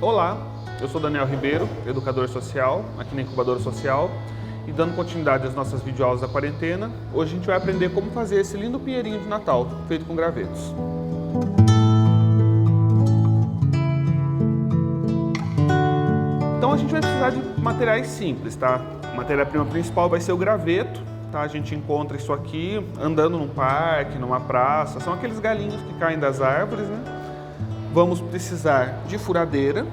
Olá, eu sou Daniel Ribeiro, educador social, aqui na Incubadora Social, e dando continuidade às nossas videoaulas da quarentena, hoje a gente vai aprender como fazer esse lindo pinheirinho de Natal, feito com gravetos. Então a gente vai precisar de materiais simples, tá? A matéria-prima principal vai ser o graveto, tá? A gente encontra isso aqui andando num parque, numa praça, são aqueles galinhos que caem das árvores, né? Vamos precisar de furadeira,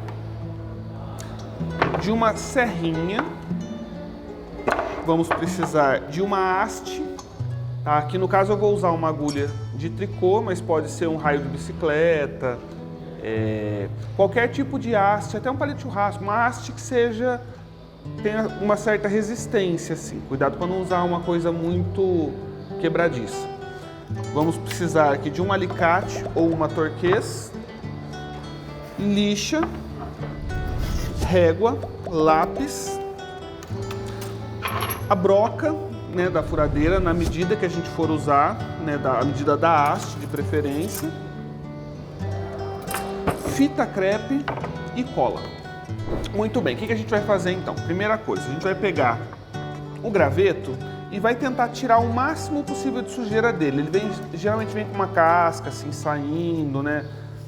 de uma serrinha, vamos precisar de uma haste, tá? Aqui no caso eu vou usar uma agulha de tricô, mas pode ser um raio de bicicleta, qualquer tipo de haste, até um palito de churrasco, uma haste que tenha uma certa resistência, assim. Cuidado para não usar uma coisa muito quebradiça. Vamos precisar aqui de um alicate ou uma torquês, lixa, régua, lápis, a broca, né, da furadeira na medida que a gente for usar, né, a medida da haste de preferência, fita crepe e cola. Muito bem, o que a gente vai fazer então? Primeira coisa, a gente vai pegar o graveto e vai tentar tirar o máximo possível de sujeira dele. Ele geralmente vem com uma casca assim saindo, né?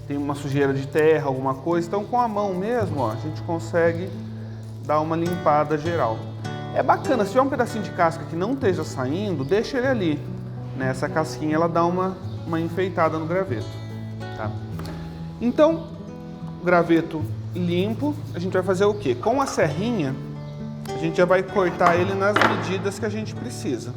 Tem uma sujeira de terra, alguma coisa, então com a mão mesmo, ó, a gente consegue dar uma limpada geral. É bacana, se tiver um pedacinho de casca que não esteja saindo, deixa ele ali, né? Essa casquinha ela dá uma enfeitada no graveto, tá? Então, o graveto limpo, a gente vai fazer o quê? Com a serrinha, a gente já vai cortar ele nas medidas que a gente precisa.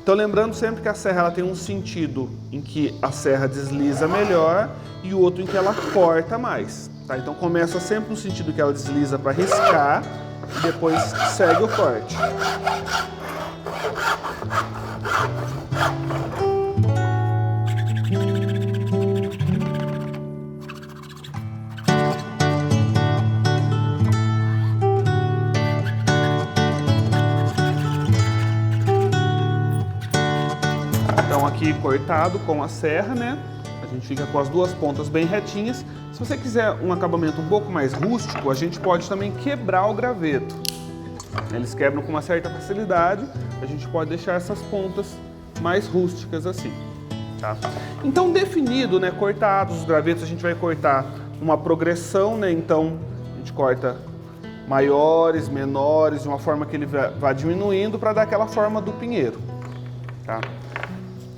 Então lembrando sempre que a serra ela tem um sentido em que a serra desliza melhor e o outro em que ela corta mais, tá? Então começa sempre no sentido que ela desliza para riscar e depois segue o corte. Então aqui cortado com a serra, né? A gente fica com as duas pontas bem retinhas. Se você quiser um acabamento um pouco mais rústico, a gente pode também quebrar o graveto. Eles quebram com uma certa facilidade, a gente pode deixar essas pontas mais rústicas assim, tá? Então definido, né, cortados os gravetos, a gente vai cortar uma progressão, né? Então a gente corta maiores, menores, de uma forma que ele vá diminuindo para dar aquela forma do pinheiro, tá?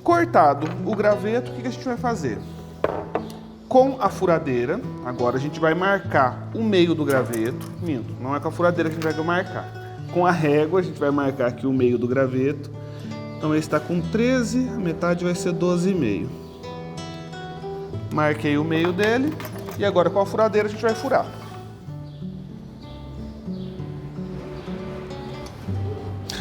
Cortado o graveto, o que a gente vai fazer? Com a furadeira, agora a gente vai marcar o meio do graveto. Minto, não é com a furadeira que a gente vai marcar. Com a régua a gente vai marcar aqui o meio do graveto. Então ele está com 13, a metade vai ser 12,5. Marquei o meio dele e agora com a furadeira a gente vai furar.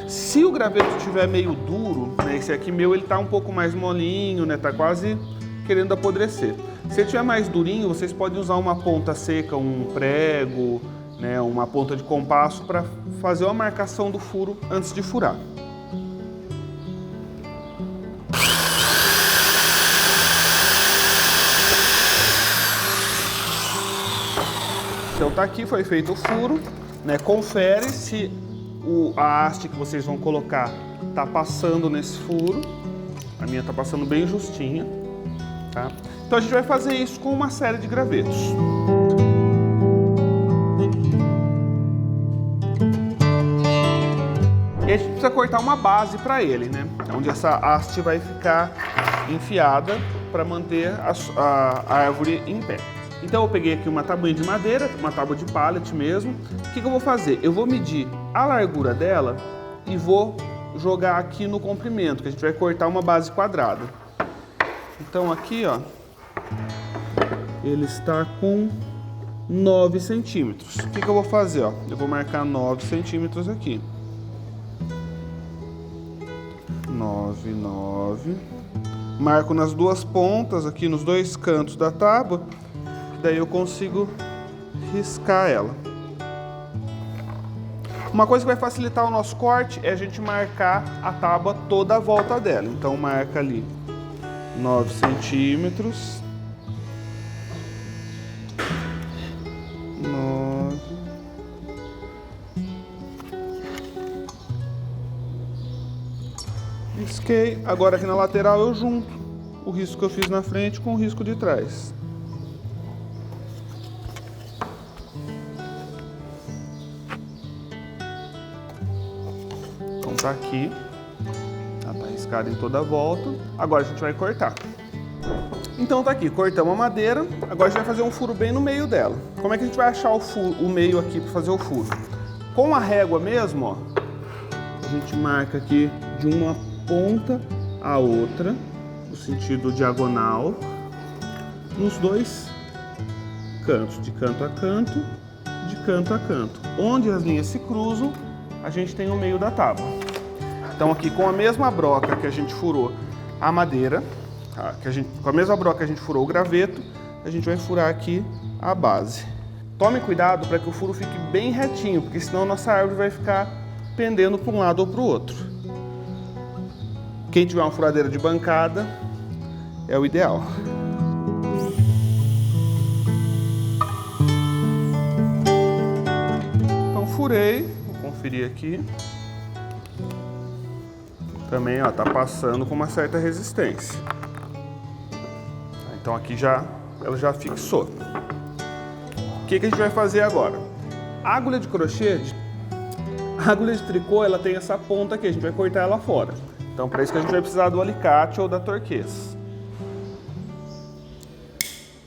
Se o graveto estiver meio duro, né, esse aqui meu ele tá um pouco mais molinho, né, tá quase querendo apodrecer. Se ele estiver mais durinho, vocês podem usar uma ponta seca, um prego, né, uma ponta de compasso para fazer uma marcação do furo antes de furar. Então tá aqui, foi feito o furo, né, confere se a haste que vocês vão colocar tá passando nesse furo. A minha tá passando bem justinha, tá? Então a gente vai fazer isso com uma série de gravetos. E a gente precisa cortar uma base para ele, né? Onde essa haste vai ficar enfiada para manter a árvore em pé. Então eu peguei aqui uma tabuinha de madeira, uma tábua de pallet mesmo. O que eu vou fazer? Eu vou medir a largura dela e vou jogar aqui no comprimento, que a gente vai cortar uma base quadrada. Então aqui, ó, ele está com 9 centímetros. O que eu vou fazer? Ó? Eu vou marcar 9 centímetros aqui. 9, 9. Marco nas duas pontas, aqui nos dois cantos da tábua. Daí eu consigo riscar ela. Uma coisa que vai facilitar o nosso corte é a gente marcar a tábua toda a volta dela. Então marca ali 9 centímetros. Ok, agora aqui na lateral eu junto o risco que eu fiz na frente com o risco de trás. Então tá aqui, ela tá riscada em toda a volta. Agora a gente vai cortar. Então tá aqui, cortamos a madeira, agora a gente vai fazer um furo bem no meio dela. Como é que a gente vai achar o meio aqui para fazer o furo? Com a régua mesmo, ó, a gente marca aqui de uma ponta a outra, no sentido diagonal, nos dois cantos, de canto a canto, de canto a canto. Onde as linhas se cruzam, a gente tem o meio da tábua. Então aqui com a mesma broca que a gente furou a madeira, com a mesma broca que a gente furou o graveto, a gente vai furar aqui a base. Tome cuidado para que o furo fique bem retinho, porque senão a nossa árvore vai ficar pendendo para um lado ou para o outro. Quem tiver uma furadeira de bancada é o ideal. Então furei, vou conferir aqui. Também ó, tá passando com uma certa resistência. Então aqui ela já fixou. O que a gente vai fazer agora? A agulha de crochê, a agulha de tricô, ela tem essa ponta aqui, a gente vai cortar ela fora. Então para isso que a gente vai precisar do alicate ou da torquês.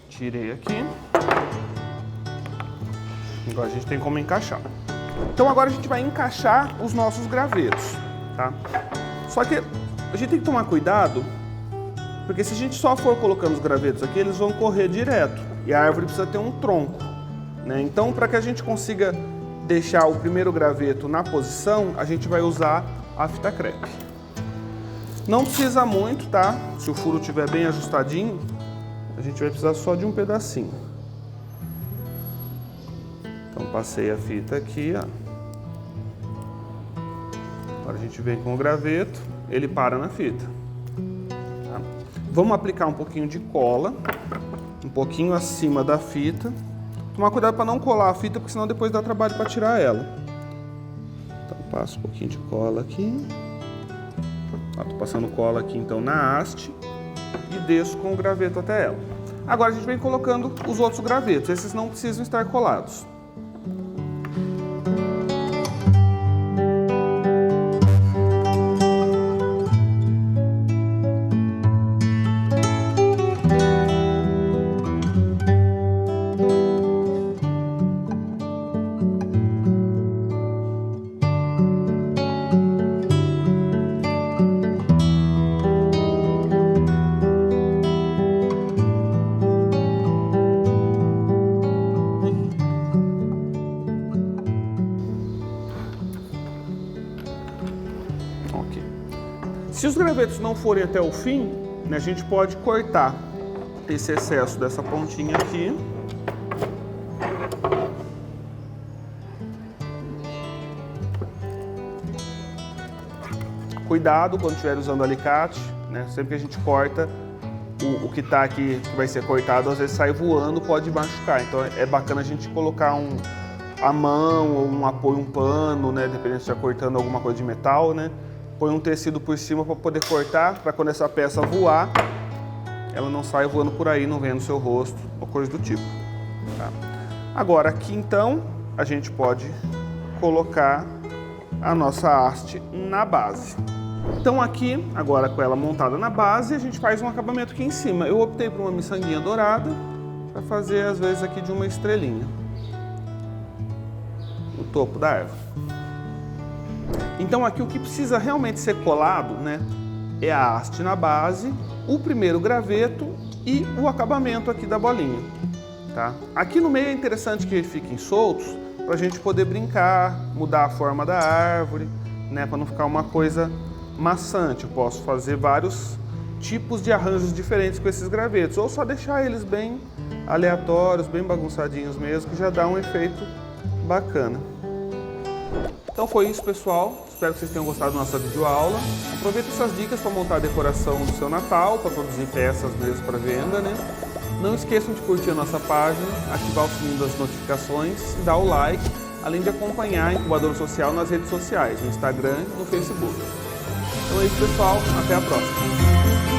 Tirei aqui. Agora a gente tem como encaixar. Então agora a gente vai encaixar os nossos gravetos, tá? Só que a gente tem que tomar cuidado, porque se a gente só for colocando os gravetos aqui, eles vão correr direto. E a árvore precisa ter um tronco, né? Então, para que a gente consiga deixar o primeiro graveto na posição, a gente vai usar a fita crepe. Não precisa muito, tá? Se o furo estiver bem ajustadinho, a gente vai precisar só de um pedacinho. Então, passei a fita aqui, ó. Agora a gente vem com o graveto, ele para na fita. Tá? Vamos aplicar um pouquinho de cola, um pouquinho acima da fita. Tomar cuidado para não colar a fita, porque senão depois dá trabalho para tirar ela. Então passo um pouquinho de cola aqui. Estou passando cola aqui então na haste e desço com o graveto até ela. Agora a gente vem colocando os outros gravetos, esses não precisam estar colados. Se os gravetos não forem até o fim, né, a gente pode cortar esse excesso dessa pontinha aqui. Cuidado quando estiver usando alicate, né, sempre que a gente corta, o que está aqui, que vai ser cortado, às vezes sai voando, pode machucar. Então é bacana a gente colocar a mão ou um apoio, um pano, né, dependendo se está cortando alguma coisa de metal, né. Põe um tecido por cima para poder cortar, para quando essa peça voar, ela não saia voando por aí, não venha no seu rosto ou coisa do tipo. Tá? Agora aqui então, a gente pode colocar a nossa haste na base. Então aqui, agora com ela montada na base, a gente faz um acabamento aqui em cima. Eu optei por uma miçanguinha dourada, para fazer às vezes aqui de uma estrelinha no topo da árvore. Então aqui o que precisa realmente ser colado, né, é a haste na base, o primeiro graveto e o acabamento aqui da bolinha. Tá? Aqui no meio é interessante que fiquem soltos para a gente poder brincar, mudar a forma da árvore, né, para não ficar uma coisa maçante. Eu posso fazer vários tipos de arranjos diferentes com esses gravetos, ou só deixar eles bem aleatórios, bem bagunçadinhos mesmo, que já dá um efeito bacana. Então foi isso, pessoal. Espero que vocês tenham gostado da nossa videoaula. Aproveita essas dicas para montar a decoração do seu Natal, para produzir peças mesmo para venda, né? Não esqueçam de curtir a nossa página, ativar o sininho das notificações e dar o like, além de acompanhar a Incubadora Social nas redes sociais, no Instagram e no Facebook. Então é isso, pessoal. Até a próxima.